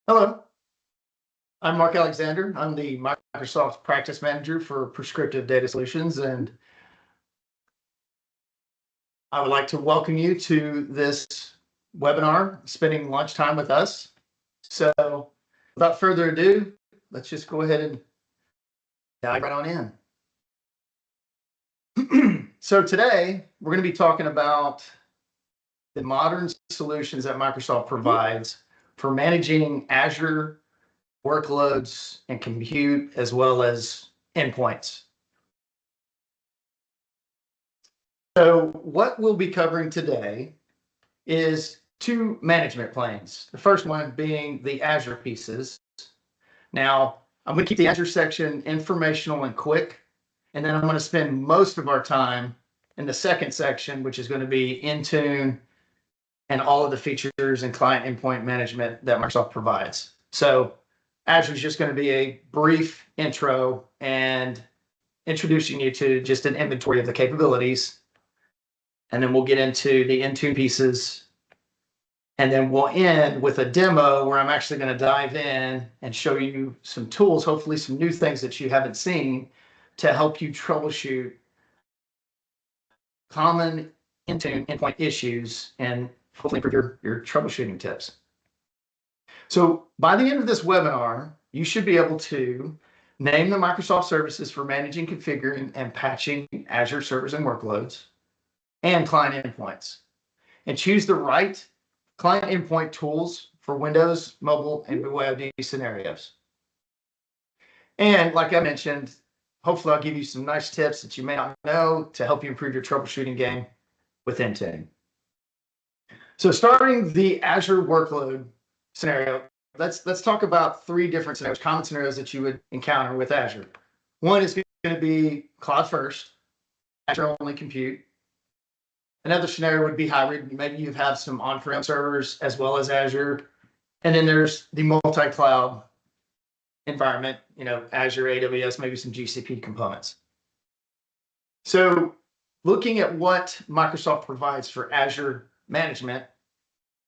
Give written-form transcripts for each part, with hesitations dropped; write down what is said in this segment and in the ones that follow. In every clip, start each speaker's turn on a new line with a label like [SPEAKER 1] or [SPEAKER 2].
[SPEAKER 1] Hello, I'm Mark Alexander. I'm the Microsoft Practice Manager for Prescriptive Data Solutions, and I would like to welcome you to this webinar, Spending Lunchtime with Us. So without further ado, let's just go ahead and dive right on in. So today, we're going to be talking about the modern solutions that Microsoft provides for managing Azure workloads and compute, as well as endpoints. So what we'll be covering today is two management planes. The first one being the Azure pieces. Now, I'm going to keep the Azure section informational and quick, and then I'm going to spend most of our time in the second section, which is going to be Intune and all of the features and client endpoint management that Microsoft provides. So Azure is just going to be a brief intro and introducing you to just an inventory of the capabilities. And then we'll get into the Intune pieces. And then we'll end with a demo where I'm actually going to dive in and show you some tools, hopefully some new things that you haven't seen to help you troubleshoot common Intune endpoint issues and hopefully improve your troubleshooting tips. So by the end of this webinar, you should be able to name the Microsoft services for managing, configuring, and patching Azure servers and workloads and client endpoints, and choose the right client endpoint tools for Windows, mobile, and BYOD scenarios. And like I mentioned, hopefully I'll give you some nice tips that you may not know to help you improve your troubleshooting game with Intune. So starting the Azure workload scenario, let's talk about three different scenarios, common scenarios that you would encounter with Azure. One is going to be cloud first, Azure only compute. Another scenario would be hybrid. Maybe you have some on-prem servers as well as Azure. And then there's the multi-cloud environment, Azure, AWS, maybe some GCP components. So looking at what Microsoft provides for Azure management,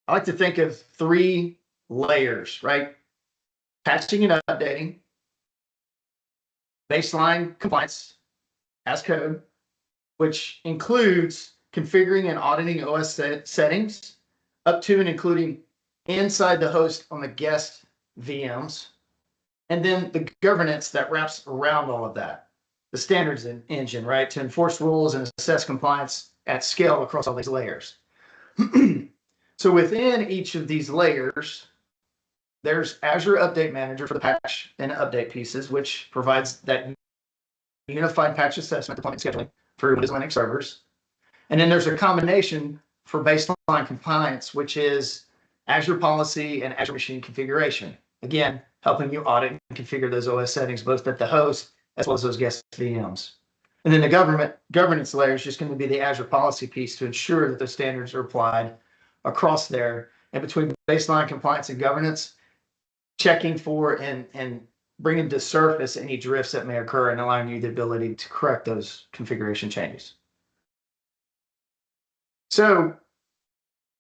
[SPEAKER 1] I like to think of three layers, right? Patching and updating, baseline compliance as code, which includes configuring and auditing OS settings up to and including inside the host on the guest VMs, and then the governance that wraps around all of that, the standards engine, right, to enforce rules and assess compliance at scale across all these layers. So within each of these layers, there's Azure Update Manager for the patch and update pieces, which provides that unified patch assessment, deployment scheduling for Windows Linux servers. And then there's a combination for baseline compliance, which is Azure policy and Azure machine configuration. Again, helping you audit and configure those OS settings, both at the host as well as those guest VMs. And then the governance layer is just going to be the Azure policy piece to ensure that the standards are applied across there. And between baseline compliance and governance, checking for and bringing to surface any drifts that may occur and allowing you the ability to correct those configuration changes. So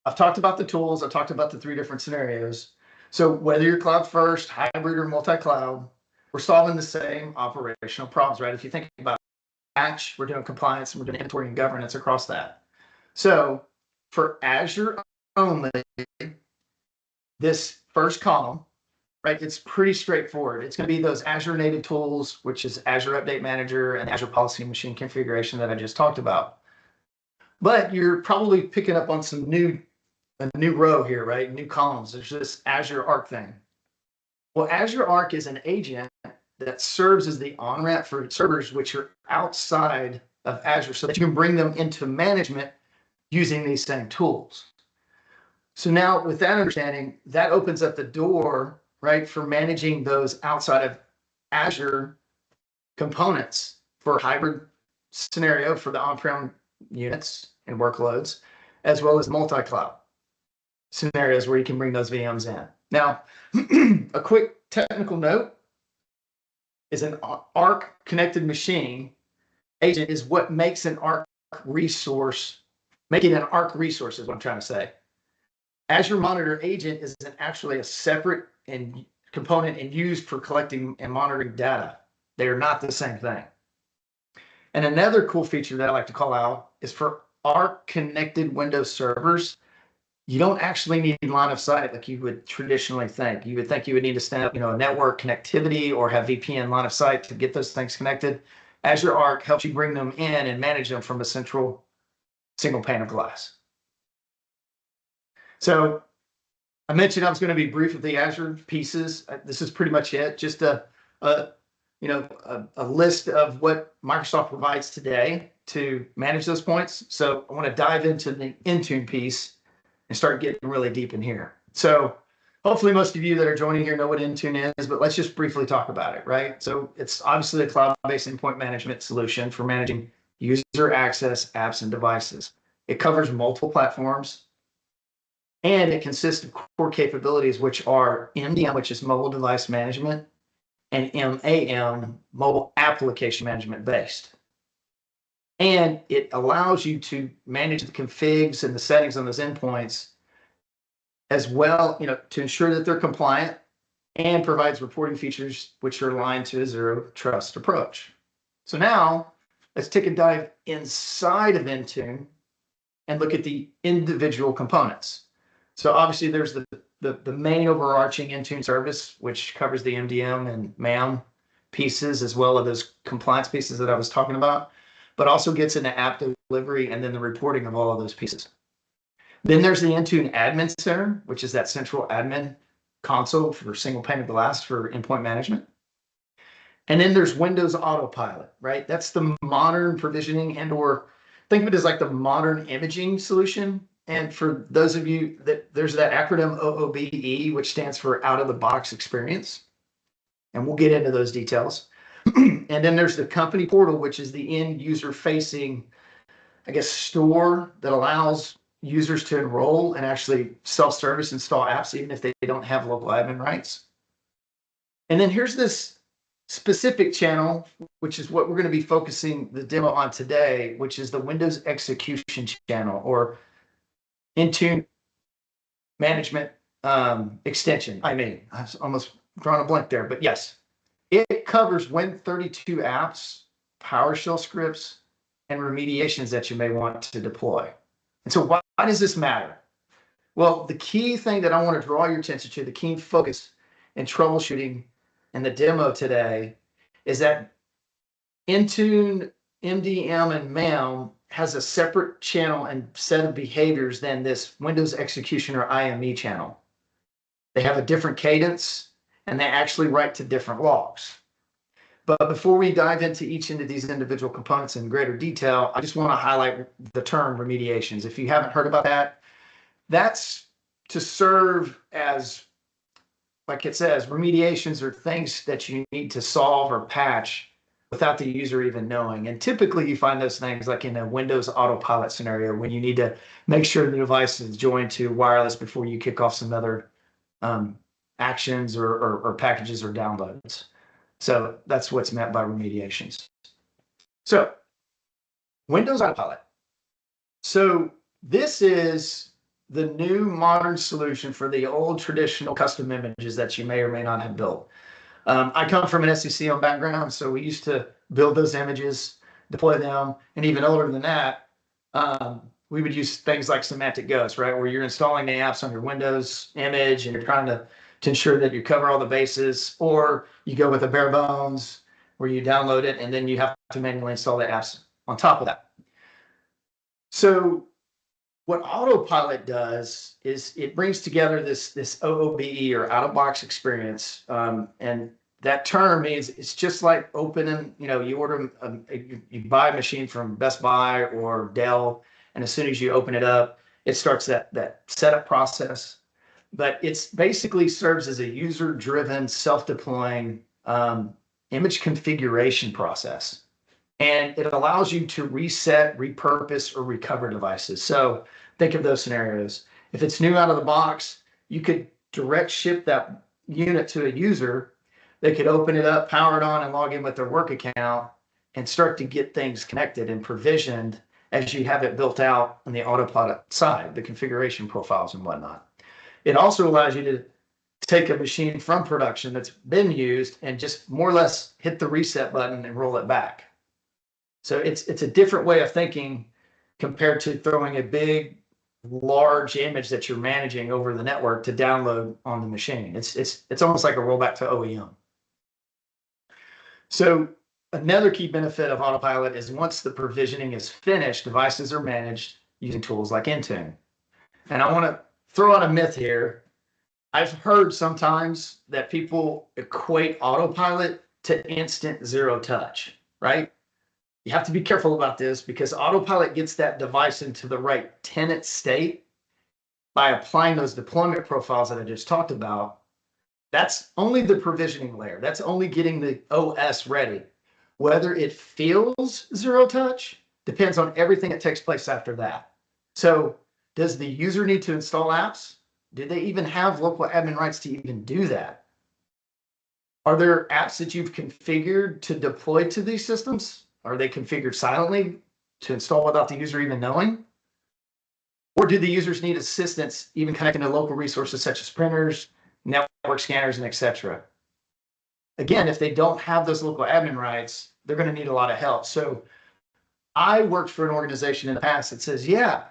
[SPEAKER 1] I've talked about the tools. I've talked about the three different scenarios. So whether you're cloud first, hybrid, or multi-cloud, we're solving the same operational problems, right? If you think about patch, we're doing compliance, and we're doing inventory and governance across that. So for Azure only, this first column, right, it's pretty straightforward. It's going to be those Azure native tools, which is Azure Update Manager and Azure Policy and Machine Configuration that I just talked about. But you're probably picking up on a new row here, right? New columns. There's this Azure Arc thing. Well, Azure Arc is an agent that serves as the on-ramp for servers which are outside of Azure so that you can bring them into management using these same tools. So now with that understanding, that opens up the door, right, for managing those outside of Azure components for a hybrid scenario for the on-prem units and workloads, as well as multi-cloud scenarios where you can bring those VMs in. Now, a quick technical note is an Arc connected machine agent is what makes an Arc resource, making an Arc resource is what I'm trying to say. Azure Monitor agent is actually a separate and component and used for collecting and monitoring data. They are not the same thing. And another cool feature that I like to call out is for our connected Windows servers, you don't actually need line of sight like you would traditionally think. You would think you would need to stand up, a network connectivity or have VPN line of sight to get those things connected. Azure Arc helps you bring them in and manage them from a central single pane of glass. So I mentioned I was going to be brief with the Azure pieces. This is pretty much it. Just a list of what Microsoft provides today to manage those points. So I want to dive into the Intune piece and start getting really deep in here. So hopefully most of you that are joining here know what Intune is, but let's just briefly talk about it, right? So it's obviously a cloud-based endpoint management solution for managing user access, apps, and devices. It covers multiple platforms, and it consists of core capabilities, which are MDM, which is mobile device management, and MAM, mobile application management based. And it allows you to manage the configs and the settings on those endpoints as well, to ensure that they're compliant, and provides reporting features which are aligned to a zero trust approach. So now let's take a dive inside of Intune and look at the individual components. So obviously there's the main overarching Intune service, which covers the MDM and MAM pieces, as well as those compliance pieces that I was talking about, but also gets into app delivery and then the reporting of all of those pieces. Then there's the Intune Admin Center, which is that central admin console for single pane of glass for endpoint management. And then there's Windows Autopilot, right? That's the modern provisioning and/or think of it as like the modern imaging solution. And for those of you there's that acronym OOBE, which stands for out of the box experience. And we'll get into those details. And then there's the company portal, which is the end user facing, store that allows users to enroll and actually self-service install apps, even if they don't have local admin rights. And then here's this specific channel, which is what we're going to be focusing the demo on today, which is the Windows execution channel, or Intune management extension. I've almost drawn a blank there, but yes, it covers Win32 apps, PowerShell scripts, and remediations that you may want to deploy. And so why does this matter? Well, the key thing that I want to draw your attention to, the key focus in troubleshooting and the demo today, is that Intune, MDM, and MAM has a separate channel and set of behaviors than this Windows execution or IME channel. They have a different cadence, and they actually write to different logs. But before we dive into each of these individual components in greater detail, I just want to highlight the term remediations. If you haven't heard about that, that's to serve as, like it says, remediations are things that you need to solve or patch without the user even knowing. And typically you find those things like in a Windows Autopilot scenario when you need to make sure the device is joined to wireless before you kick off some other actions or packages or downloads. So that's what's meant by remediations. So Windows Autopilot. So this is the new modern solution for the old traditional custom images that you may or may not have built. I come from an SCCM background, so we used to build those images, deploy them, and even older than that, we would use things like Semantic Ghost, right? Where you're installing the apps on your Windows image and you're trying to ensure that you cover all the bases, or you go with a bare bones where you download it and then you have to manually install the apps on top of that. So what Autopilot does is it brings together this OOBE, or out of box experience. And that term means it's just like opening, you order, you buy a machine from Best Buy or Dell, and as soon as you open it up, it starts that setup process. But it's basically serves as a user-driven, self-deploying image configuration process. And it allows you to reset, repurpose, or recover devices. So think of those scenarios. If it's new out of the box, you could direct ship that unit to a user. They could open it up, power it on, and log in with their work account and start to get things connected and provisioned as you have it built out on the Autopilot side, the configuration profiles and whatnot. It also allows you to take a machine from production that's been used and just more or less hit the reset button and roll it back. So it's a different way of thinking compared to throwing a big, large image that you're managing over the network to download on the machine. It's almost like a rollback to OEM. So another key benefit of Autopilot is once the provisioning is finished, devices are managed using tools like Intune. And I want to throw out a myth here. I've heard sometimes that people equate Autopilot to instant zero touch, right? You have to be careful about this because Autopilot gets that device into the right tenant state by applying those deployment profiles that I just talked about. That's only the provisioning layer. That's only getting the OS ready. Whether it feels zero touch depends on everything that takes place after that. So does the user need to install apps? Do they even have local admin rights to even do that? Are there apps that you've configured to deploy to these systems? Are they configured silently to install without the user even knowing? Or do the users need assistance even connecting to local resources such as printers, network scanners, and etc.? Again, if they don't have those local admin rights, they're going to need a lot of help. So I worked for an organization in the past that says, yeah,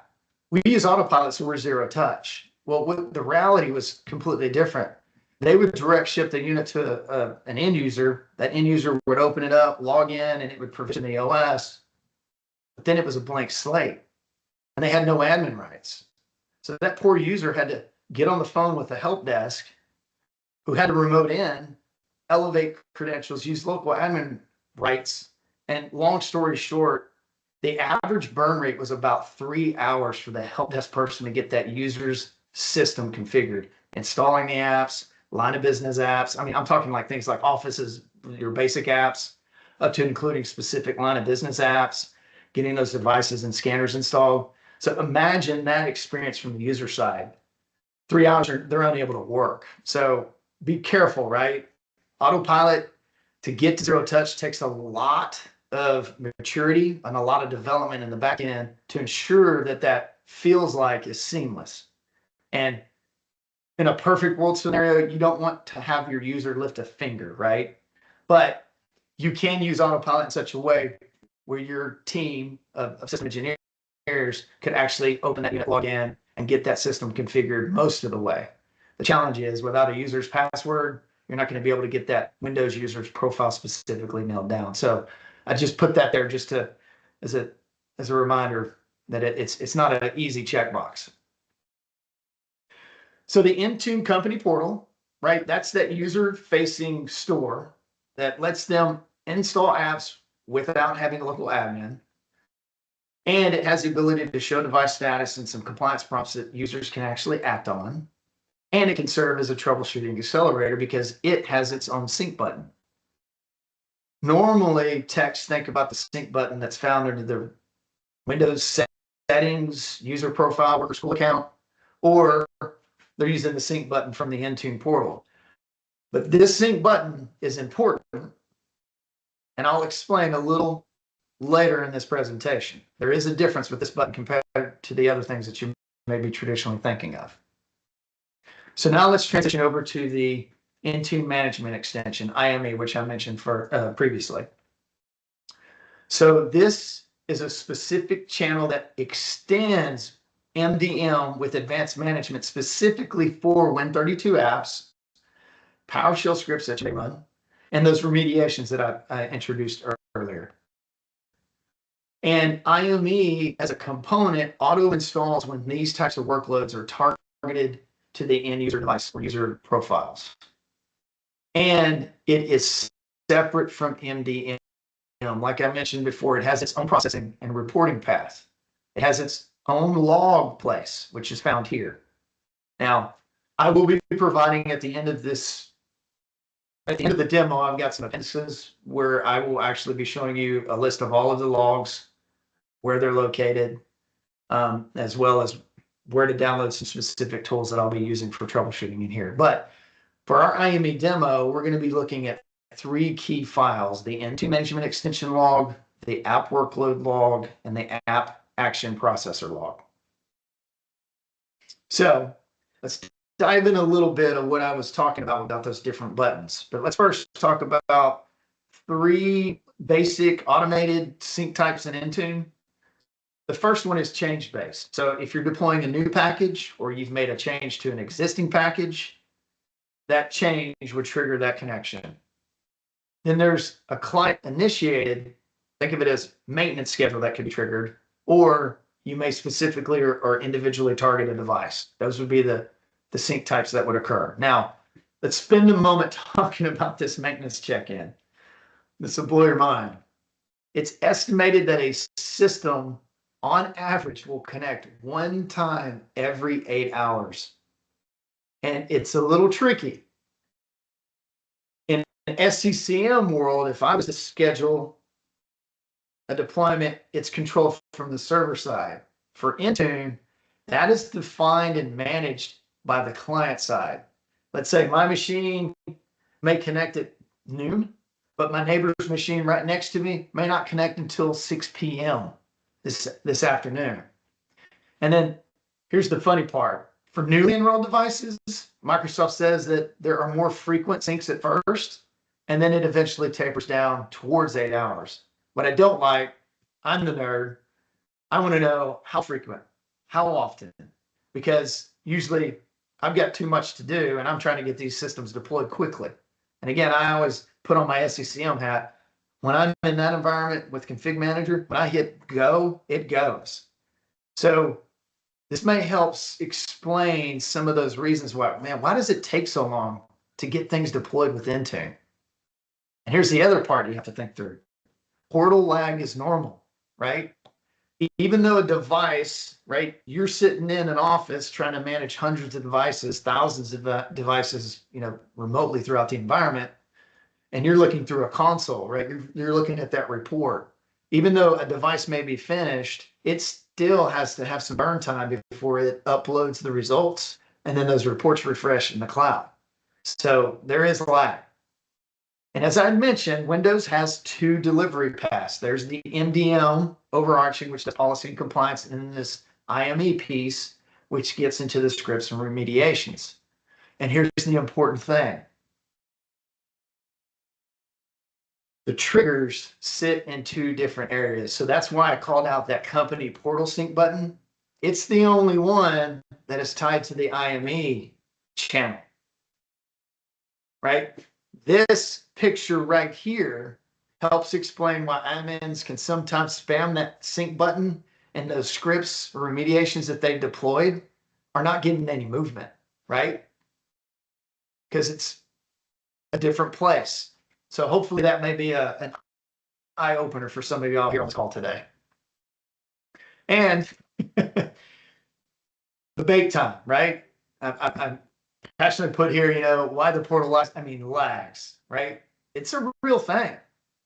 [SPEAKER 1] we use Autopilot, so we're zero touch. Well, the reality was completely different. They would direct ship the unit to an end user. That end user would open it up, log in, and it would provision the OS. But then it was a blank slate, and they had no admin rights. So that poor user had to get on the phone with the help desk, who had to remote in, elevate credentials, use local admin rights. And long story short, the average burn rate was about 3 hours for the help desk person to get that user's system configured, installing the apps, line of business apps. I mean, I'm talking like things like Office's, your basic apps, up to including specific line of business apps, getting those devices and scanners installed. So imagine that experience from the user side. 3 hours, they're unable to work. So be careful, right? Autopilot, to get to zero touch, takes a lot of maturity and a lot of development in the back end to ensure that that feels like is seamless. And in a perfect world scenario, you don't want to have your user lift a finger, right? But you can use Autopilot in such a way where your team of system engineers could actually open that unit, log in, and get that system configured most of the way. The challenge is without a user's password, you're not going to be able to get that Windows user's profile specifically nailed down. So I just put that there just to as a reminder that it's not an easy checkbox. So the Intune company portal, right? That's that user-facing store that lets them install apps without having a local admin. And it has the ability to show device status and some compliance prompts that users can actually act on. And it can serve as a troubleshooting accelerator because it has its own sync button. Normally, techs think about the sync button that's found under the Windows settings, user profile, worker school account, or they're using the sync button from the Intune portal. But this sync button is important, and I'll explain a little later in this presentation. There is a difference with this button compared to the other things that you may be traditionally thinking of. So now let's transition over to the Intune management extension, IME, which I mentioned previously. So this is a specific channel that extends MDM with advanced management specifically for Win32 apps, PowerShell scripts that you may run, and those remediations that I introduced earlier. And IME as a component auto installs when these types of workloads are targeted to the end user device or user profiles. And it is separate from MDM. Like I mentioned before, it has its own processing and reporting path. It has its own log place, which is found here. Now, I will be providing at the end of the demo, I've got some appendices where I will actually be showing you a list of all of the logs, where they're located, as well as where to download some specific tools that I'll be using for troubleshooting in here. But for our IME demo, we're going to be looking at 3 key files: the Intune management extension log, the app workload log, and the app action processor log. So let's dive in a little bit of what I was talking about those different buttons. But let's first talk about 3 basic automated sync types in Intune. The first one is change based. So if you're deploying a new package or you've made a change to an existing package, that change would trigger that connection. Then there's a client initiated, think of it as maintenance schedule that could be triggered, or you may specifically or individually target a device. Those would be the sync types that would occur. Now, let's spend a moment talking about this maintenance check-in. This will blow your mind. It's estimated that a system on average will connect 1 time every 8 hours. And it's a little tricky. In an SCCM world, if I was to schedule a deployment, it's controlled from the server side. For Intune, that is defined and managed by the client side. Let's say my machine may connect at noon, but my neighbor's machine right next to me may not connect until 6 p.m. this afternoon. And then here's the funny part. For newly enrolled devices, Microsoft says that there are more frequent syncs at first, and then it eventually tapers down towards 8 hours. What I don't like, I'm the nerd, I want to know how frequent, how often, because usually I've got too much to do and I'm trying to get these systems deployed quickly. And again, I always put on my SCCM hat. When I'm in that environment with Config Manager, when I hit go, it goes. So this may help explain some of those reasons why, man, why does it take so long to get things deployed with Intune? And here's the other part you have to think through. Portal lag is normal, right? Even though a device, right, you're sitting in an office trying to manage hundreds of devices, thousands of devices, remotely throughout the environment, and you're looking through a console, right? You're looking at that report. Even though a device may be finished, it still has to have some burn time before it uploads the results, and then those reports refresh in the cloud. So there is a lag. And as I mentioned, Windows has 2 delivery paths. There's the MDM overarching, which does policy and compliance, and then this IME piece, which gets into the scripts and remediations. And here's the important thing. The triggers sit in 2 different areas. So that's why I called out that company portal sync button. It's the only one that is tied to the IME channel, right? This picture right here helps explain why admins can sometimes spam that sync button and those scripts or remediations that they deployed are not getting any movement, right? Because it's a different place. So hopefully that may be an eye-opener for some of y'all here on this call today. And the bake time, right? I'm passionately put here, why the portal lags, right? It's a real thing.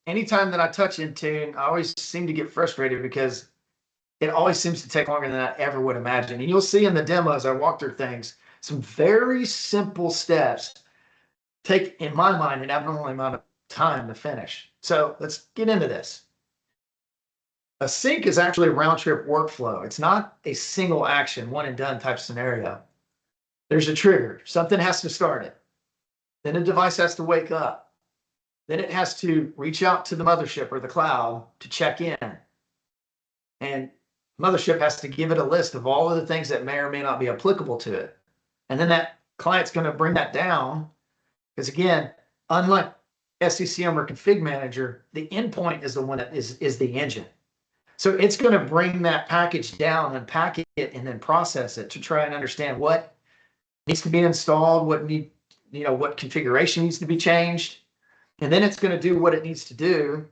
[SPEAKER 1] Anytime that I touch Intune, I always seem to get frustrated because it always seems to take longer than I ever would imagine. And you'll see in the demo as I walk through things, some very simple steps take, in my mind, an abnormal amount of time to finish. So let's get into this. A sync is actually a round-trip workflow. It's not a single action, one and done type scenario. There's a trigger. Something has to start it. Then a device has to wake up. Then it has to reach out to the mothership or the cloud to check in. And mothership has to give it a list of all of the things that may or may not be applicable to it. And then that client's going to bring that down. Because again, unlike SCCM or Config Manager, the endpoint is the one that is the engine. So it's going to bring that package down, unpack it, and then process it to try and understand what needs to be installed, what configuration needs to be changed. And then it's going to do what it needs to do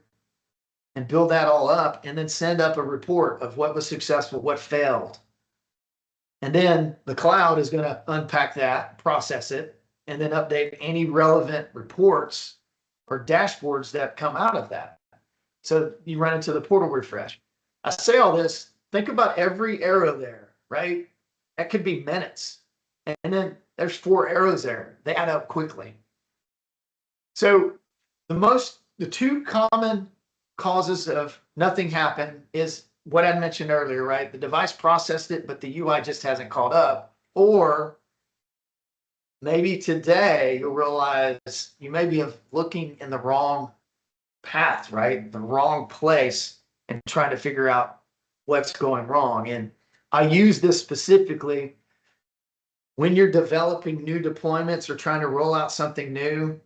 [SPEAKER 1] and build that all up and then send up a report of what was successful, what failed. And then the cloud is going to unpack that, process it, and then update any relevant reports or dashboards that come out of that. So you run into the portal refresh. I say all this, think about every arrow there, right? That could be minutes. And then there's 4 arrows there. They add up quickly. So the 2 common causes of nothing happened is what I mentioned earlier, right? The device processed it, but the UI just hasn't caught up. Or maybe today you'll realize you may be looking in the wrong path, right? The wrong place and trying to figure out what's going wrong. And I use this specifically when you're developing new deployments or trying to roll out something new.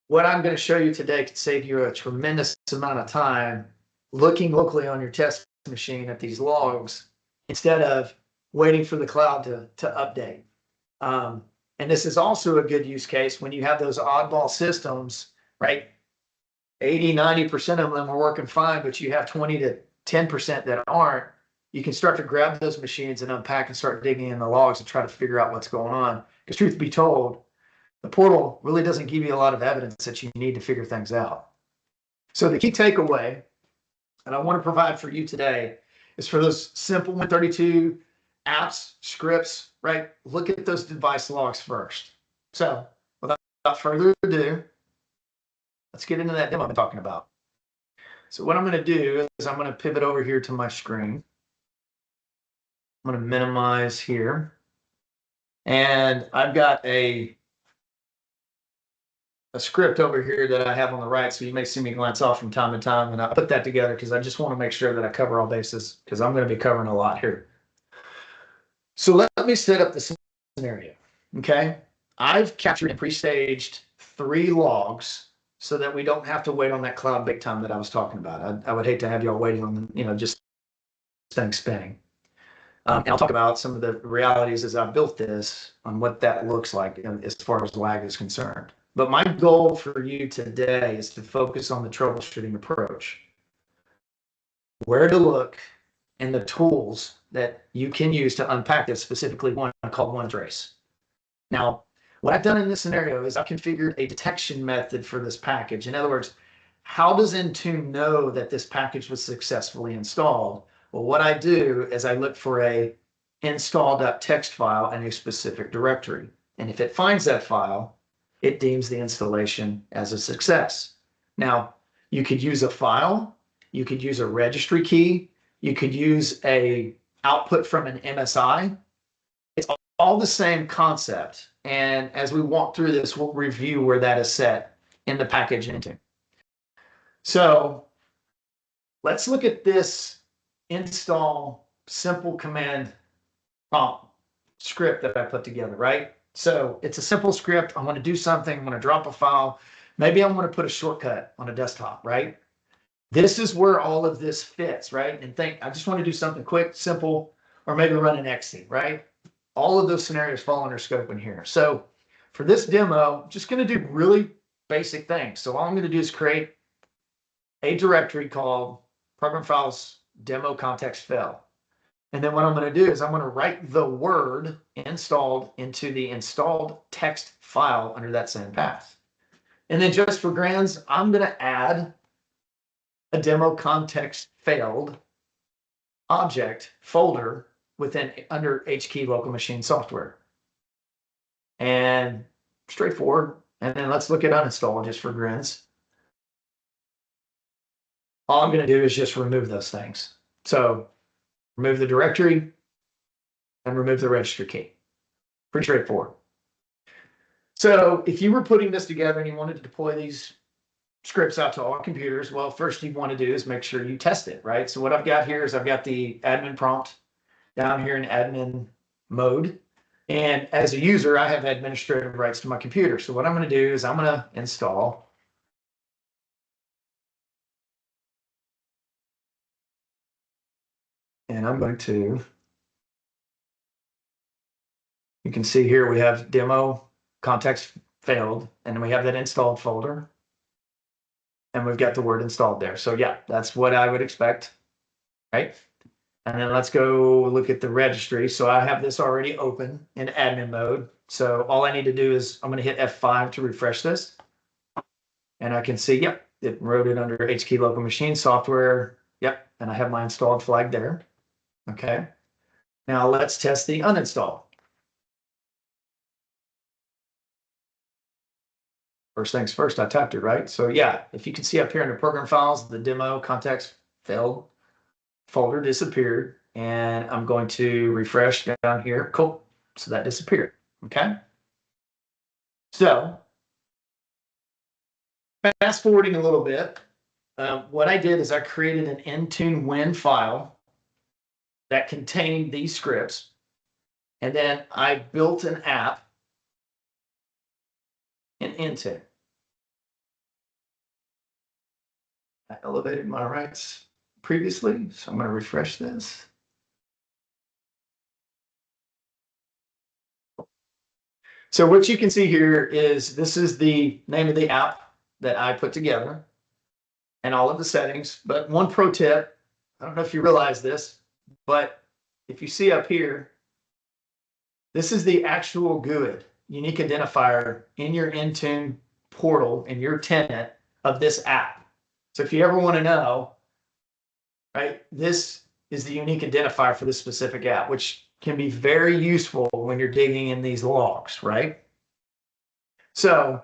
[SPEAKER 1] What I'm going to show you today could save you a tremendous amount of time looking locally on your test machine at these logs instead of waiting for the cloud to update. And this is also a good use case when you have those oddball systems, right? 80–90% of them are working fine, but you have 20 to 10% that aren't. You can start to grab those machines and unpack and start digging in the logs and try to figure out what's going on. Because truth be told, the portal really doesn't give you a lot of evidence that you need to figure things out. So the key takeaway that I want to provide for you today is for those simple Win32 apps, scripts, right? Look at those device logs first. So without further ado, let's get into that demo I'm talking about. So what I'm going to do is I'm going to pivot over here to my screen. I'm going to minimize here. And I've got a script over here that I have on the right. So you may see me glance off from time to time. And I put that together because I just want to make sure that I cover all bases because I'm going to be covering a lot here. So let me set up the scenario. Okay. I've captured and pre-staged 3 logs so that we don't have to wait on that cloud big time that I was talking about. I would hate to have y'all waiting on, just things spinning. And I'll talk about some of the realities as I built this on what that looks like as far as lag is concerned. But my goal for you today is to focus on the troubleshooting approach, where to look, and the tools that you can use to unpack this, specifically one called OneTrace. Now, what I've done in this scenario is I've configured a detection method for this package. In other words, how does Intune know that this package was successfully installed? Well, what I do is I look for a install.txt file in a specific directory. And if it finds that file, it deems the installation as a success. Now, you could use a file, you could use a registry key, you could use a output from an MSI. It's all the same concept. And as we walk through this, we'll review where that is set in the package Intune. So let's look at this install simple command prompt script that I put together, right? So it's a simple script. I want to do something. I want to drop a file. Maybe I want to put a shortcut on a desktop, right? This is where all of this fits, right? And think, I just want to do something quick, simple, or maybe run an exe, right? All of those scenarios fall under scope in here. So for this demo, I'm just going to do really basic things. So all I'm going to do is create a directory called program files demo context fail. And then what I'm going to do is I'm going to write the word installed into the installed text file under that same path. And then just for grands, I'm going to add a demo context failed object folder within under HKey local machine software. And straightforward. And then let's look at uninstall just for grins. All I'm going to do is just remove those things. So remove the directory and remove the registry key. Pretty straightforward. So if you were putting this together and you wanted to deploy these scripts out to all computers, well, first you want to do is make sure you test it, right? So what I've got here is I've got the admin prompt down here in admin mode. And as a user, I have administrative rights to my computer. So what I'm going to do is I'm going to install and I'm going to, you can see here we have demo context failed, and we have that installed folder. And we've got the word installed there. So yeah, that's what I would expect, right? And then let's go look at the registry. So I have this already open in admin mode. So all I need to do is I'm going to hit F5 to refresh this. And I can see, yep, it wrote it under HKey local machine software. Yep, and I have my installed flag there. Okay. Now let's test the uninstall. First things first, I tapped it, right? So yeah, if you can see up here under program files, the demo context failed folder disappeared, and I'm going to refresh down here. Cool. So that disappeared. Okay. So fast forwarding a little bit, what I did is I created an Intune Win file that contained these scripts. And then I built an app in Intune. I elevated my rights previously, so I'm going to refresh this. So what you can see here is this is the name of the app that I put together and all of the settings. But one pro tip, I don't know if you realize this, but if you see up here, this is the actual GUID, unique identifier in your Intune portal in your tenant of this app. So if you ever want to know, right, this is the unique identifier for this specific app, which can be very useful when you're digging in these logs, right? So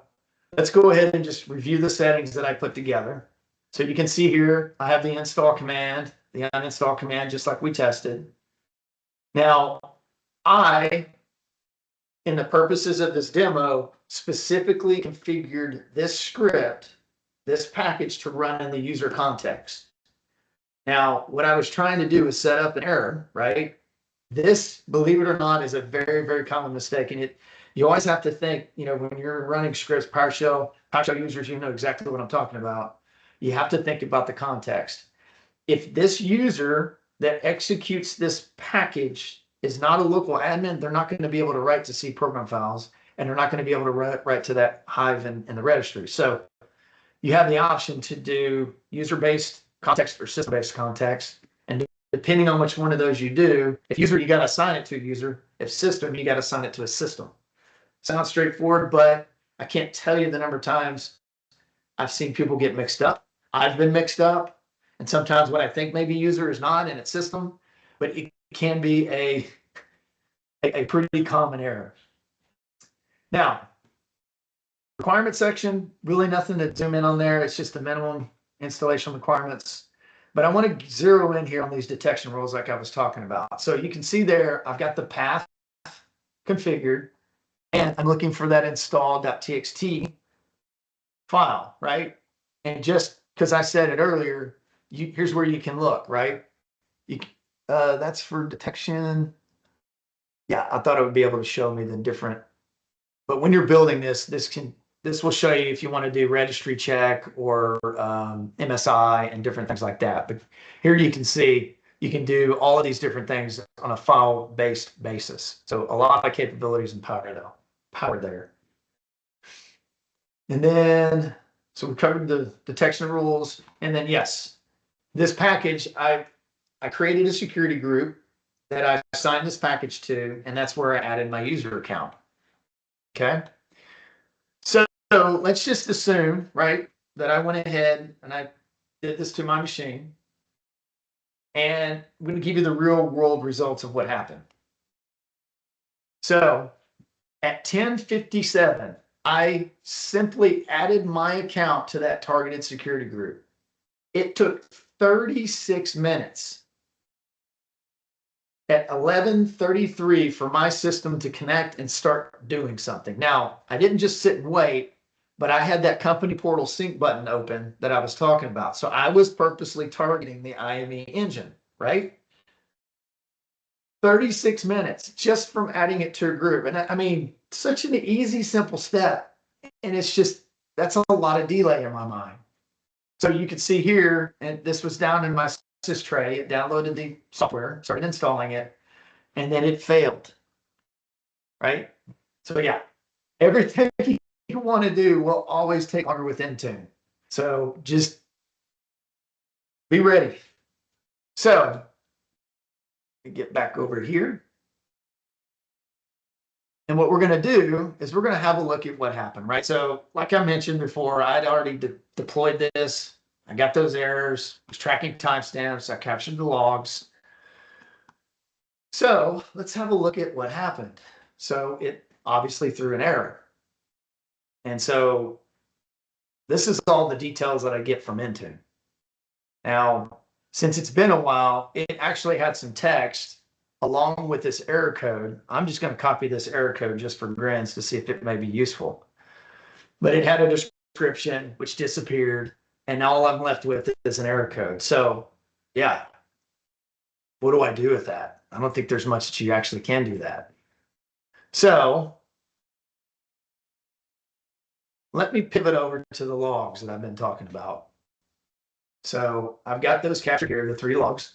[SPEAKER 1] let's go ahead and just review the settings that I put together. So you can see here, I have the install command, the uninstall command, just like we tested. Now, in the purposes of this demo, specifically configured this script, this package to run in the user context. Now, what I was trying to do is set up an error, right? This, believe it or not, is a very, very common mistake. And you always have to think, when you're running scripts, PowerShell users, you know exactly what I'm talking about. You have to think about the context. If this user that executes this package is not a local admin, they're not going to be able to write to C program files, and they're not going to be able to write to that Hive in the registry. So you have the option to do user-based context or system-based context. And depending on which one of those you do, if user, you got to assign it to a user. If system, you got to assign it to a system. Sounds straightforward, but I can't tell you the number of times I've seen people get mixed up. I've been mixed up. And sometimes when I think maybe user is not and it's system, but it can be a pretty common error. Now, requirement section, really nothing to zoom in on there. It's just the minimum installation requirements. But I want to zero in here on these detection rules like I was talking about. So you can see there, I've got the path configured, and I'm looking for that install.txt file, right? And just because I said it earlier, here's where you can look, right? That's for detection. Yeah, I thought it would be able to show me the different, but when you're building this will show you if you want to do registry check or MSI and different things like that. But here you can see you can do all of these different things on a file-based basis. So a lot of capabilities and power there. And then, so we covered the detection rules. And then, yes, this package, I created a security group that I assigned this package to, and that's where I added my user account. Okay. So let's just assume, right, that I went ahead and I did this to my machine. And I'm going to give you the real world results of what happened. So at 10:57, I simply added my account to that targeted security group. It took 36 minutes at 11:33 for my system to connect and start doing something. Now, I didn't just sit and wait, but I had that company portal sync button open that I was talking about. So I was purposely targeting the IME engine, right? 36 minutes just from adding it to a group. And I mean, such an easy, simple step. And it's just, that's a lot of delay in my mind. So you can see here, and this was down in my sys tray. It downloaded the software, started installing it, and then it failed, right? So yeah, everything you want to do will always take longer with Intune. So just be ready. So get back over here. And what we're going to do is we're going to have a look at what happened, right? So like I mentioned before, I'd already deployed this. I got those errors, was tracking timestamps, I captured the logs. So let's have a look at what happened. So it obviously threw an error. And so this is all the details that I get from Intune. Now, since it's been a while, it actually had some text along with this error code. I'm just going to copy this error code just for grins to see if it may be useful. but it had a description which disappeared, and now all I'm left with is an error code. So yeah, what do I do with that? I don't think there's much that you actually can do that. So let me pivot over to the logs that I've been talking about. So I've got those captured here, the 3 logs.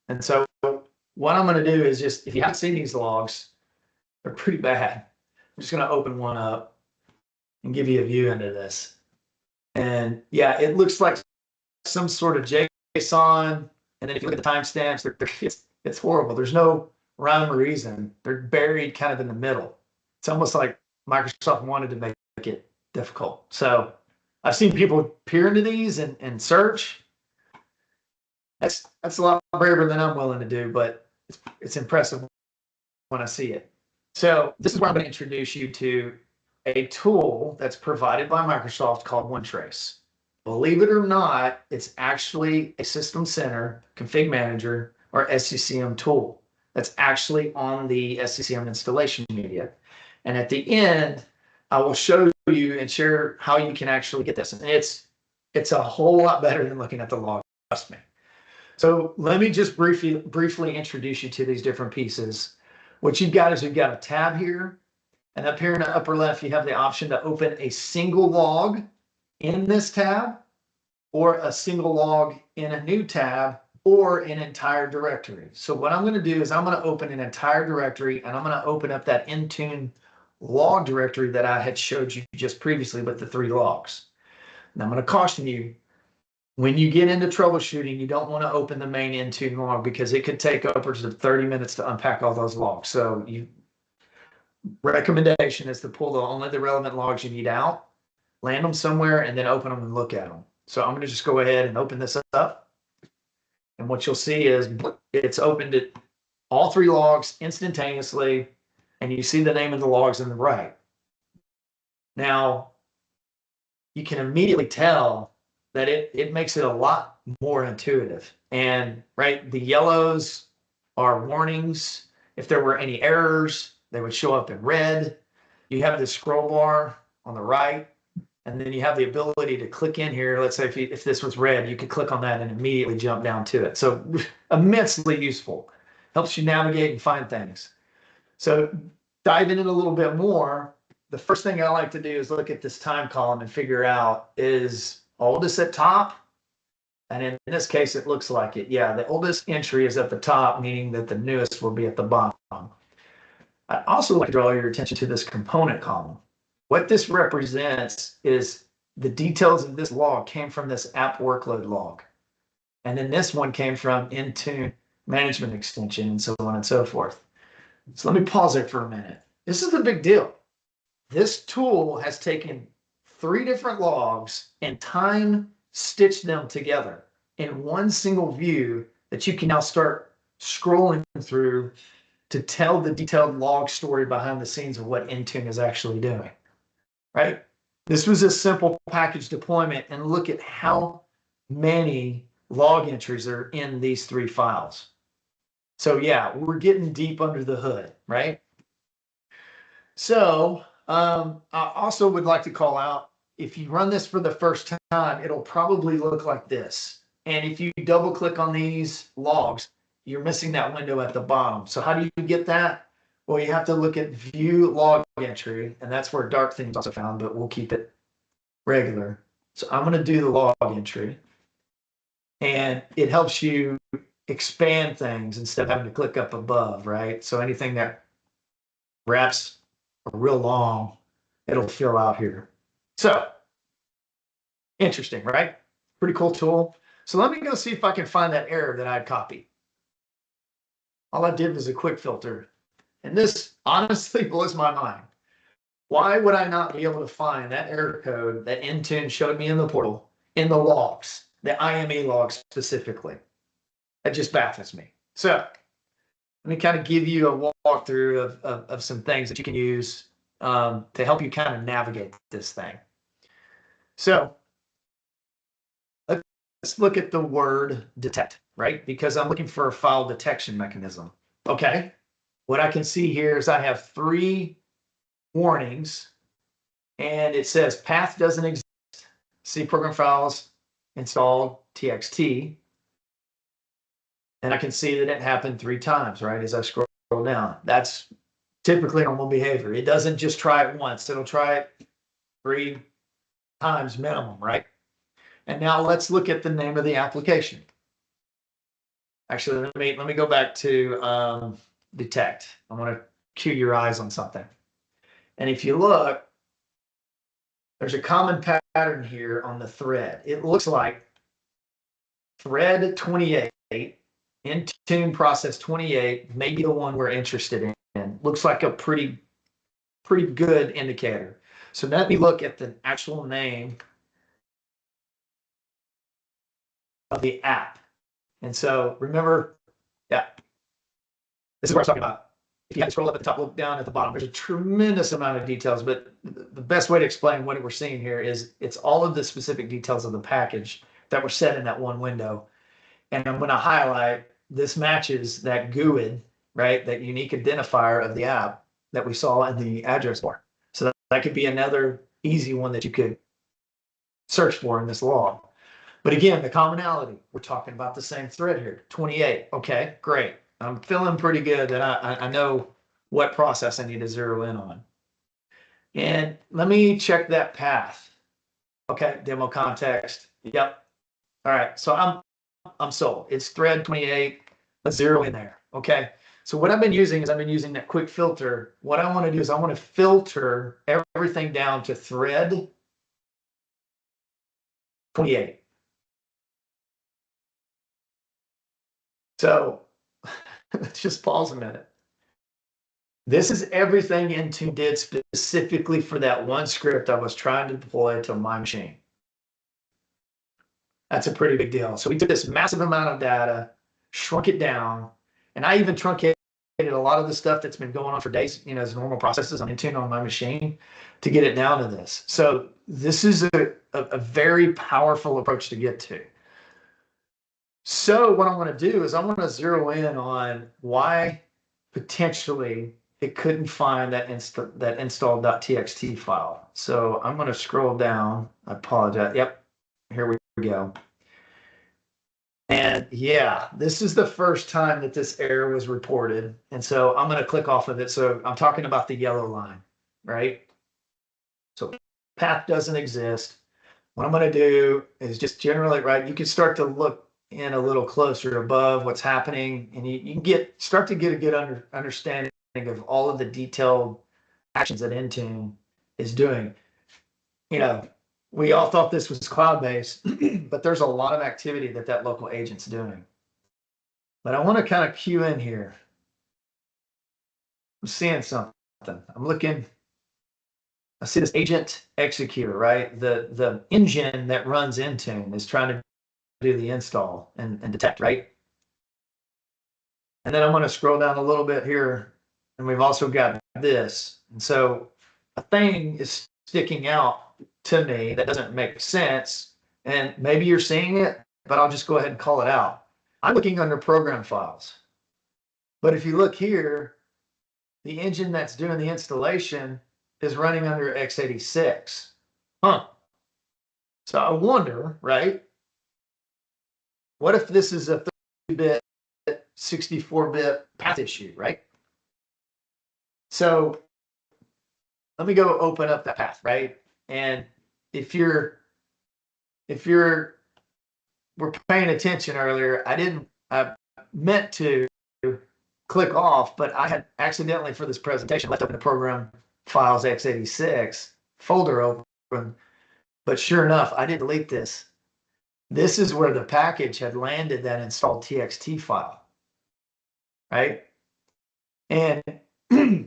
[SPEAKER 1] And so what I'm going to do is just, if you haven't seen these logs, they're pretty bad. I'm just going to open one up and give you a view into this. And yeah, it looks like some sort of JSON. And then if you look at the timestamps, it's horrible. There's no rhyme or reason. They're buried kind of in the middle. It's almost like Microsoft wanted to make it difficult. So I've seen people peer into these and search. That's a lot braver than I'm willing to do, but it's impressive when I see it. So this is where I'm going to introduce you to a tool that's provided by Microsoft called OneTrace. Believe it or not, it's actually a System Center Config Manager or SCCM tool that's actually on the SCCM installation media. And at the end, I will show you and share how you can actually get this. And it's a whole lot better than looking at the log, trust me. So let me just briefly introduce you to these different pieces. What you've got is you've got a tab here, and up here in the upper left, you have the option to open a single log in this tab, or a single log in a new tab, or an entire directory. So what I'm going to do is I'm going to open an entire directory, and I'm going to open up that Intune log directory that I had showed you just previously with the 3 logs. And I'm going to caution you, when you get into troubleshooting, you don't want to open the main Intune log because it could take upwards of 30 minutes to unpack all those logs. So recommendation is to pull only the relevant logs you need out, land them somewhere, and then open them and look at them. So I'm going to just go ahead and open this up. And what you'll see is it's opened it, all 3 logs instantaneously, and you see the name of the logs on the right. Now, you can immediately tell that it makes it a lot more intuitive. And right, the yellows are warnings. If there were any errors, they would show up in red. You have this scroll bar on the right, and then you have the ability to click in here. Let's say if this was red, you could click on that and immediately jump down to it. So immensely useful. Helps you navigate and find things. So diving in a little bit more, the first thing I like to do is look at this time column and figure out, is oldest at top? And in this case, it looks like it. Yeah, the oldest entry is at the top, meaning that the newest will be at the bottom. I also like to draw your attention to this component column. What this represents is the details of this log came from this app workload log. And then this one came from Intune management extension and so on and so forth. So let me pause there for a minute. This is a big deal. This tool has taken 3 different logs and time stitched them together in one single view that you can now start scrolling through to tell the detailed log story behind the scenes of what Intune is actually doing, right? This was a simple package deployment, and look at how many log entries are in these 3 files. So yeah, we're getting deep under the hood, right? So I also would like to call out, if you run this for the first time, it'll probably look like this. And if you double click on these logs, you're missing that window at the bottom. So how do you get that? Well, you have to look at view log entry, and that's where dark themes also found, but we'll keep it regular. So I'm going to do the log entry, and it helps you expand things instead of having to click up above, right? So anything that wraps real long, it'll fill out here. So interesting, right? Pretty cool tool. So let me go see if I can find that error that I'd copied. All I did was a quick filter, and this honestly blows my mind. Why would I not be able to find that error code that Intune showed me in the portal in the logs, the IME logs specifically? That just baffles me. So let me kind of give you a walkthrough of some things that you can use to help you kind of navigate this thing. So let's look at the word detect, right? Because I'm looking for a file detection mechanism. Okay, what I can see here is I have 3 warnings, and it says path doesn't exist. C program files installed txt. And I can see that it happened 3 times, right? As I scroll down, that's typically normal behavior. It doesn't just try it once. It'll try it 3 times minimum, right? And now let's look at the name of the application. Actually, let me go back to detect. I want to cue your eyes on something. And if you look, there's a common pattern here on the thread. It looks like thread 28, Intune process 28, may be the one we're interested in. Looks like a pretty good indicator. So let me look at the actual name of the app. And so remember, yeah, this is what I'm talking about. If you have to scroll up at the top, look down at the bottom, there's a tremendous amount of details, but the best way to explain what we're seeing here is it's all of the specific details of the package that were set in that one window. And I'm going to highlight this matches that GUID, right? That unique identifier of the app that we saw in the address bar. So that could be another easy one that you could search for in this log. But again, the commonality, we're talking about the same thread here, 28. Okay, great. I'm feeling pretty good that I know what process I need to zero in on. And let me check that path. Okay, demo context. Yep. All right, so I'm sold. It's thread 28. Let's zero in there. Okay. So what I've been using is I've been using that quick filter. What I want to do is I want to filter everything down to thread 28. So let's just pause a minute. This is everything Intune did specifically for that one script I was trying to deploy to my machine. That's a pretty big deal. So we took this massive amount of data, shrunk it down, and I even truncated a lot of the stuff that's been going on for days, you know, as normal processes on Intune on my machine to get it down to this. So this is a very powerful approach to get to. So what I want to do is I want to zero in on why potentially it couldn't find that install.txt file. So I'm going to scroll down. I apologize. Yep, here we go. And yeah, this is the first time that this error was reported. And so I'm going to click off of it. So I'm talking about the yellow line, right? So path doesn't exist. What I'm going to do is just generally, right, you can start to look in a little closer above what's happening, and you can start to get a good understanding of all of the detailed actions that Intune is doing. You know, we all thought this was cloud-based, but there's a lot of activity that local agent's doing. But I want to kind of cue in here. I'm seeing something. I'm looking. I see this agent executor, right? The engine that runs Intune is trying to do the install and detect, right? And then I'm going to scroll down a little bit here, and we've also got this. And so a thing is sticking out to me that doesn't make sense, and maybe you're seeing it, but I'll just go ahead and call it out. I'm looking under program files. But if you look here, the engine that's doing the installation is running under x86. Huh. So I wonder, right? What if this is a 30-bit, 64-bit path issue, right? So let me go open up that path, right? And if we're paying attention earlier, I meant to click off, but I had accidentally for this presentation left open the program files x86 folder open. But sure enough, I didn't delete this. This is where the package had landed that installed txt file, right? And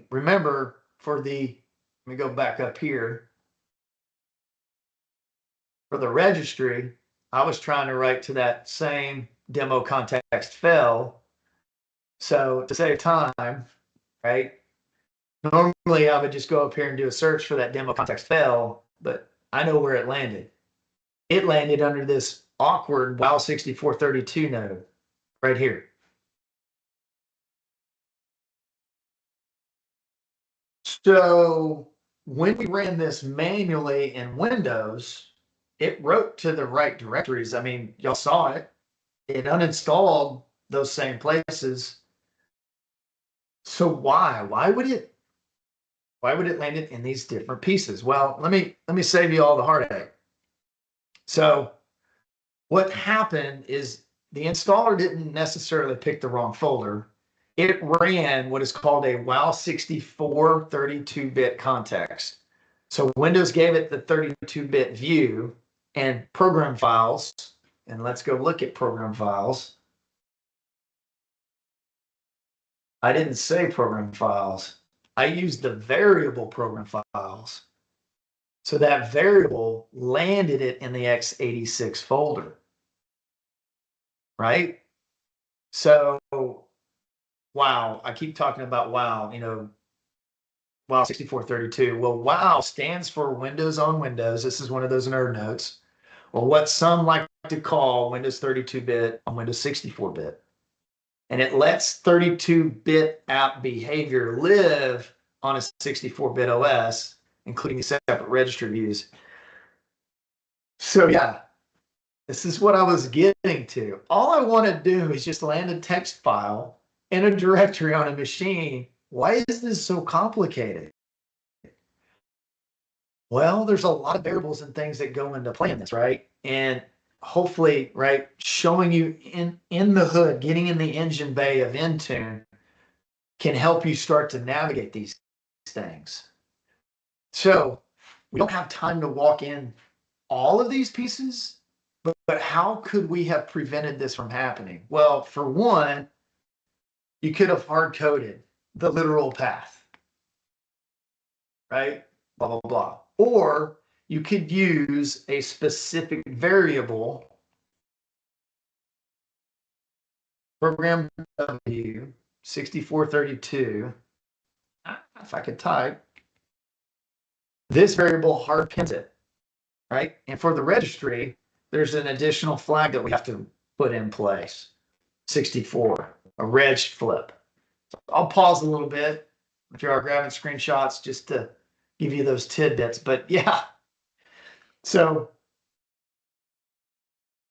[SPEAKER 1] remember, let me go back up here. For the registry, I was trying to write to that same demo context fail. So to save time, right? Normally I would just go up here and do a search for that demo context fail, but I know where it landed. It landed under this awkward WOW6432 node right here. So when we ran this manually in Windows, it wrote to the right directories. I mean, y'all saw it. It uninstalled those same places. So why? Why would it land it in these different pieces? Well, let me save you all the heartache. So what happened is the installer didn't necessarily pick the wrong folder. It ran what is called a WoW64 32-bit context. So Windows gave it the 32-bit view and program files. And let's go look at program files. I didn't say program files. I used the variable program files. So that variable landed it in the x86 folder, right? So, wow, I keep talking about WoW, WoW 6432. Well, WoW stands for Windows on Windows. This is one of those nerd notes. Or what some like to call Windows 32-bit on Windows 64-bit. And it lets 32-bit app behavior live on a 64-bit OS, including separate registry views. So yeah, this is what I was getting to. All I want to do is just land a text file in a directory on a machine. Why is this so complicated? Well, there's a lot of variables and things that go into playing this, right? And hopefully, right, showing you in the hood, getting in the engine bay of Intune can help you start to navigate these things. So we don't have time to walk in all of these pieces, but how could we have prevented this from happening? Well, for one, you could have hard-coded the literal path, right? Blah, blah, blah. Or you could use a specific variable, program W 6432. If I could type, this variable hard pins it, right? And for the registry, there's an additional flag that we have to put in place. 64, a reg flip. So I'll pause a little bit if you are grabbing screenshots just to give you those tidbits. But yeah, so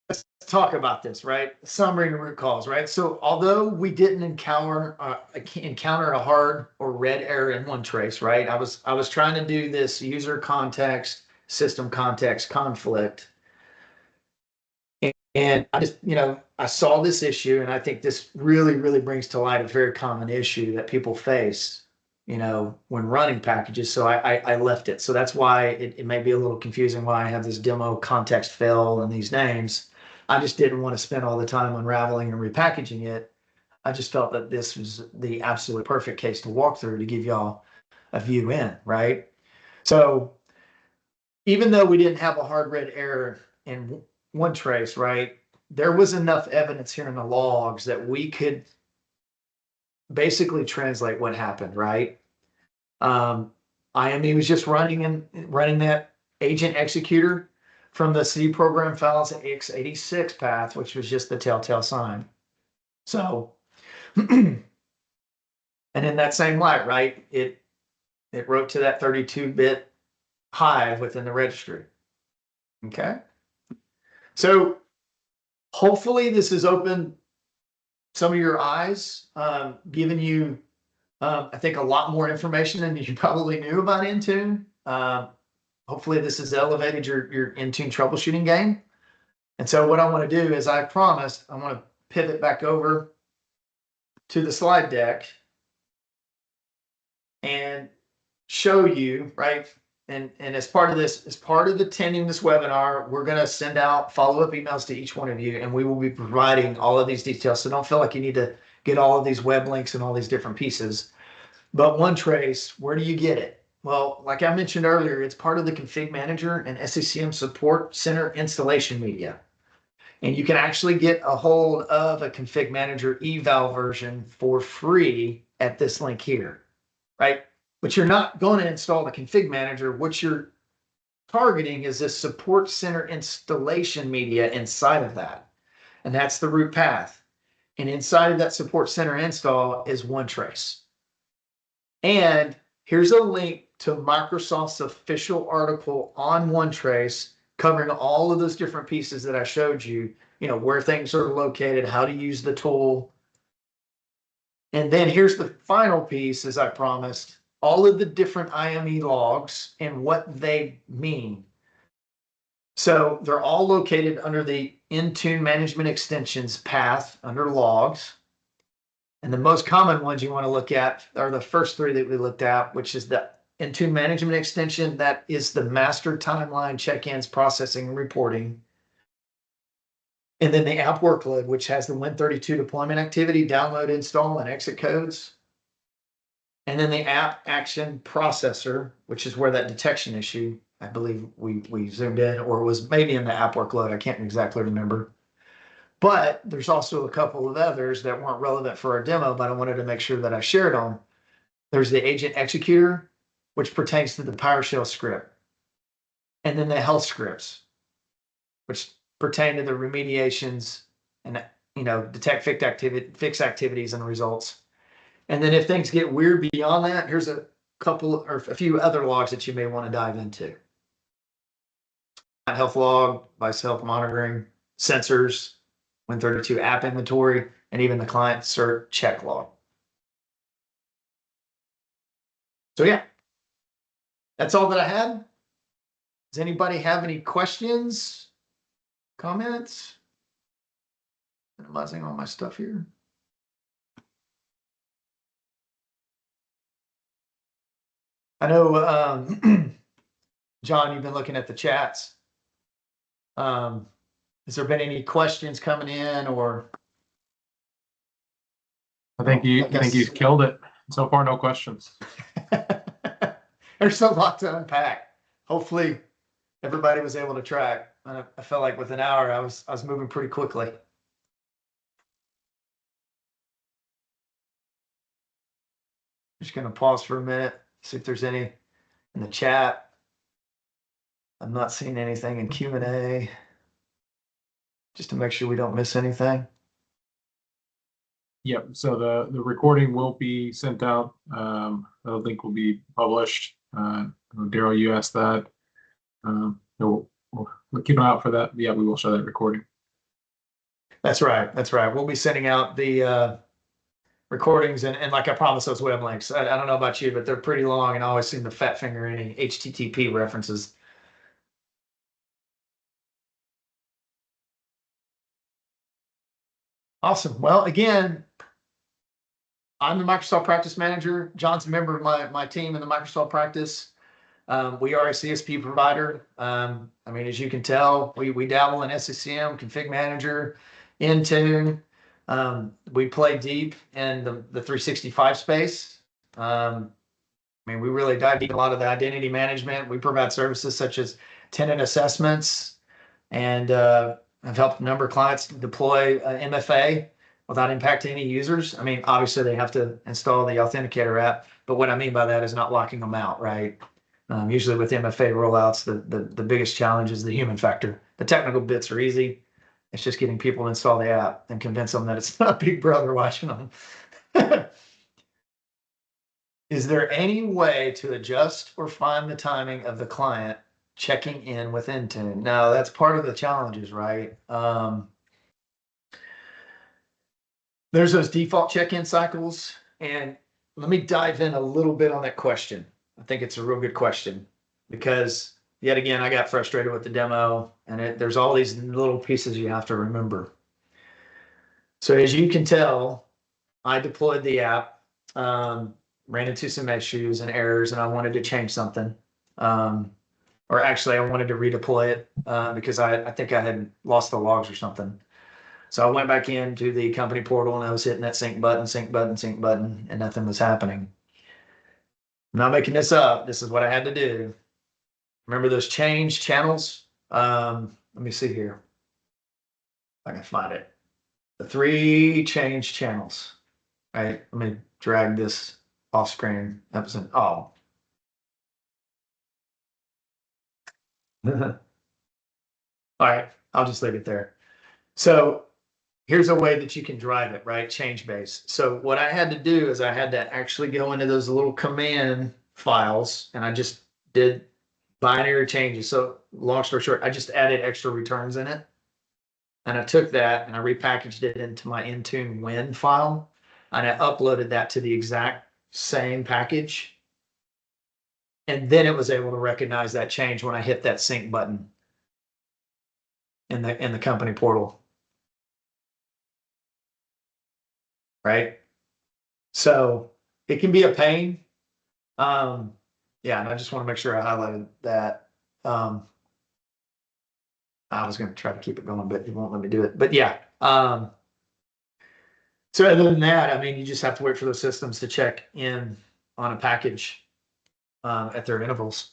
[SPEAKER 1] let's talk about this, right? Summary and root cause, right? So although we didn't encounter a hard or red error in OneTrace, right? I was trying to do this user context, system context conflict. And I just, I saw this issue, and I think this really, really brings to light a very common issue that people face, when running packages. So I left it. So that's why it may be a little confusing why I have this demo context fail and these names. I just didn't want to spend all the time unraveling and repackaging it. I just felt that this was the absolute perfect case to walk through to give y'all a view in, right? So even though we didn't have a hard red error in OneTrace, right, there was enough evidence here in the logs that we could basically translate what happened, right? IME was just running that agent executor from the C program files x86 path, which was just the telltale sign. So, and in that same light, right, it wrote to that 32-bit hive within the registry. Okay. So hopefully this has opened some of your eyes, giving you, I think, a lot more information than you probably knew about Intune. Hopefully this has elevated your Intune troubleshooting game. And so what I want to do is, I promised, I want to pivot back over to the slide deck and show you, right? And as part of this, as part of attending this webinar, we're going to send out follow-up emails to each one of you, and we will be providing all of these details. So don't feel like you need to get all of these web links and all these different pieces. But OneTrace, where do you get it? Well, like I mentioned earlier, it's part of the Config Manager and SCCM Support Center installation media. And you can actually get a hold of a Config Manager eval version for free at this link here, right? But you're not going to install the Config Manager. What you're targeting is this Support Center installation media inside of that. And that's the root path. And inside of that Support Center install is OneTrace. And here's a link to Microsoft's official article on OneTrace, covering all of those different pieces that I showed you, where things are located, how to use the tool. And then here's the final piece, as I promised, all of the different IME logs and what they mean. So they're all located under the Intune management extensions path under logs. And the most common ones you want to look at are the first three that we looked at, which is the Intune management extension. That is the master timeline, check-ins, processing, and reporting. And then the app workload, which has the Win32 deployment activity, download, install, and exit codes. And then the app action processor, which is where that detection issue, I believe we zoomed in, or was maybe in the app workload. I can't exactly remember. But there's also a couple of others that weren't relevant for our demo, but I wanted to make sure that I shared on. There's the agent executor, which pertains to the PowerShell script. And then the health scripts, which pertain to the remediations and, detect fix activities and results. And then if things get weird beyond that, here's a couple or a few other logs that you may want to dive into. Health log, device health monitoring, sensors, Win32 app inventory, and even the client cert check log. So yeah, that's all that I had. Does anybody have any questions, comments? Minimizing all my stuff here. I know, John, you've been looking at the chats. Has there been any questions coming in, or?
[SPEAKER 2] I think you've killed it. So far, no questions.
[SPEAKER 1] There's a lot to unpack. Hopefully everybody was able to track. I felt like with an hour, I was moving pretty quickly. Just going to pause for a minute, see if there's any in the chat. I'm not seeing anything in Q&A, just to make sure we don't miss anything.
[SPEAKER 2] Yep. So the recording will be sent out. The link will be published. Daryl, you asked that. We'll keep an eye out for that. Yeah, we will show that recording.
[SPEAKER 1] That's right. That's right. We'll be sending out the recordings, and like I promised, those web links. I don't know about you, but they're pretty long, and I always seem to fat finger any HTTP references. Awesome. Well, again, I'm the Microsoft Practice Manager. John's a member of my team in the Microsoft Practice. We are a CSP provider. As you can tell, we dabble in SCCM, Config Manager, Intune. We play deep in the 365 space. We really dive deep in a lot of the identity management. We provide services such as tenant assessments, and I've helped a number of clients deploy MFA without impacting any users. Obviously they have to install the Authenticator app, but what I mean by that is not locking them out, right? Usually with MFA rollouts, the biggest challenge is the human factor. The technical bits are easy. It's just getting people to install the app and convince them that it's not Big Brother watching them. Is there any way to adjust or find the timing of the client checking in with Intune? Now, that's part of the challenges, right? There's those default check-in cycles, and let me dive in a little bit on that question. I think it's a real good question, because yet again, I got frustrated with the demo, and there's all these little pieces you have to remember. So as you can tell, I deployed the app, ran into some issues and errors, and I wanted to change something. Or actually, I wanted to redeploy it because I think I had lost the logs or something. So I went back into the company portal, and I was hitting that sync button, and nothing was happening. I'm not making this up. This is what I had to do. Remember those change channels? Let me see here. If I can find it. The 3 change channels. All right, let me drag this off screen. That was all right, I'll just leave it there. So here's a way that you can drive it, right? Change base. So what I had to do is I had to actually go into those little command files, and I just did binary changes. So long story short, I just added extra returns in it. And I took that and I repackaged it into my Intune win file, and I uploaded that to the exact same package. And then it was able to recognize that change when I hit that sync button in the company portal. Right? So it can be a pain. Yeah, and I just want to make sure I highlighted that. I was going to try to keep it going, but it won't let me do it. But yeah. So other than that, I mean, you just have to wait for those systems to check in on a package at their intervals.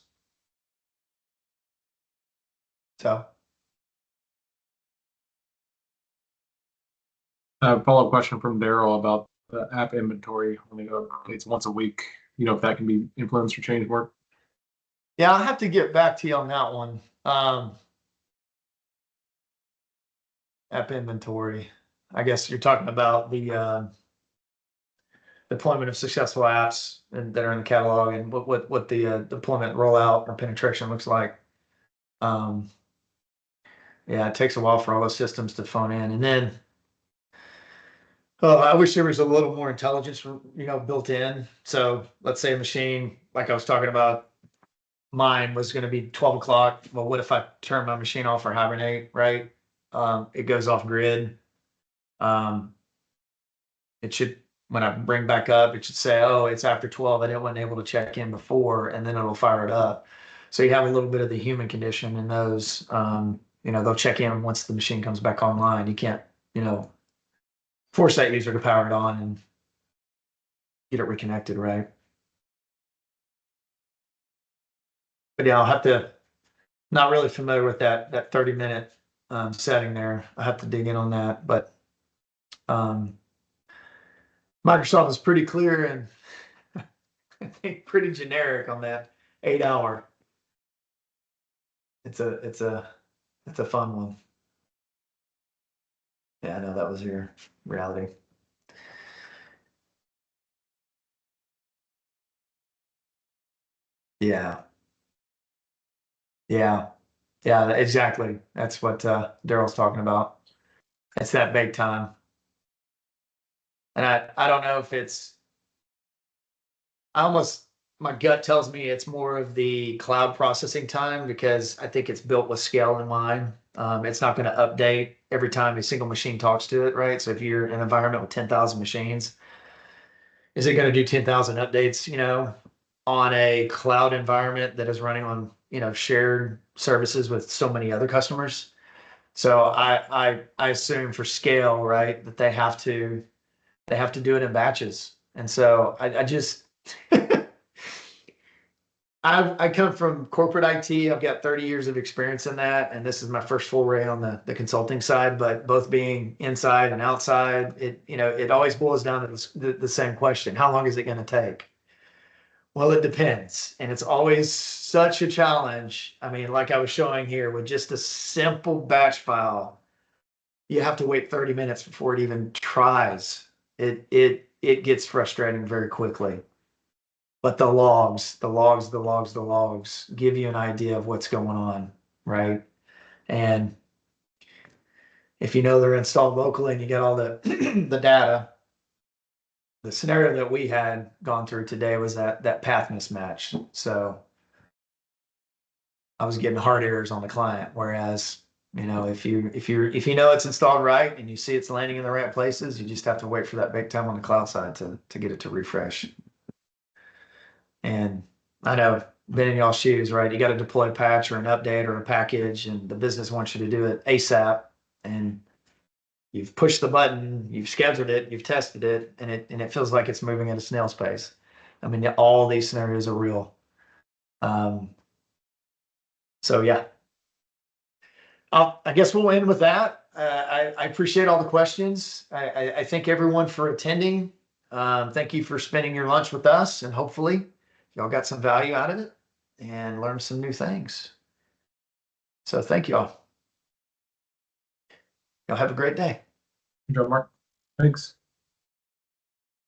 [SPEAKER 1] So
[SPEAKER 2] Follow-up question from Daryl about the app inventory only updates once a week. You know if that can be influenced or changed more?
[SPEAKER 1] yeah, I'll have to get back to you on that one. App inventory. I guess you're talking about the deployment of successful apps that are in the catalog and what the deployment rollout or penetration looks like. Yeah, it takes a while for all those systems to phone in, and then I wish there was a little more intelligence, built in. So let's say a machine, like I was talking about, mine was going to be 12 o'clock. Well, what if I turn my machine off or hibernate, right? It goes off grid. It should, when I bring back up, it should say, oh, it's after 12. I wasn't able to check in before, and then it'll fire it up. So you have a little bit of the human condition in those. They'll check in once the machine comes back online. You can't, force that user to power it on and get it reconnected, right? But yeah, I'll have to, not really familiar with that 30-minute setting there. I have to dig in on that, but Microsoft is pretty clear and I think pretty generic on that 8-hour. It's a fun one. Yeah, I know that was your reality. Yeah. Yeah. Yeah, exactly. That's what Daryl's talking about. It's that big time. And I don't know if it's, my gut tells me it's more of the cloud processing time because I think it's built with scale in mind. It's not going to update every time a single machine talks to it, right? So if you're in an environment with 10,000 machines, is it going to do 10,000 updates, on a cloud environment that is running on, shared services with so many other customers? So I assume for scale, right, that they have to do it in batches. And so I just I come from corporate IT. I've got 30 years of experience in that, and this is my first foray on the consulting side. But both being inside and outside, it always boils down to the same question: how long is it going to take? Well, it depends, and it's always such a challenge. I mean, like I was showing here with just a simple batch file, you have to wait 30 minutes before it even tries. It gets frustrating very quickly. But the logs give you an idea of what's going on, right? And if you know they're installed locally and you get all the the data, the scenario that we had gone through today was that path mismatch. So I was getting hard errors on the client, whereas if you know it's installed right and you see it's landing in the right places, you just have to wait for that big time on the cloud side to get it to refresh. And I know, been in y'all's shoes, right? You got to deploy a patch or an update or a package, and the business wants you to do it ASAP. And you've pushed the button, you've scheduled it, you've tested it, and it feels like it's moving at a snail's pace. I mean, all these scenarios are real. So yeah, I guess we'll end with that. I appreciate all the questions. I thank everyone for attending. Thank you for spending your lunch with us, and hopefully y'all got some value out of it and learned some new things. So thank y'all. Y'all have a great day.
[SPEAKER 2] Good job, Mark. Thanks.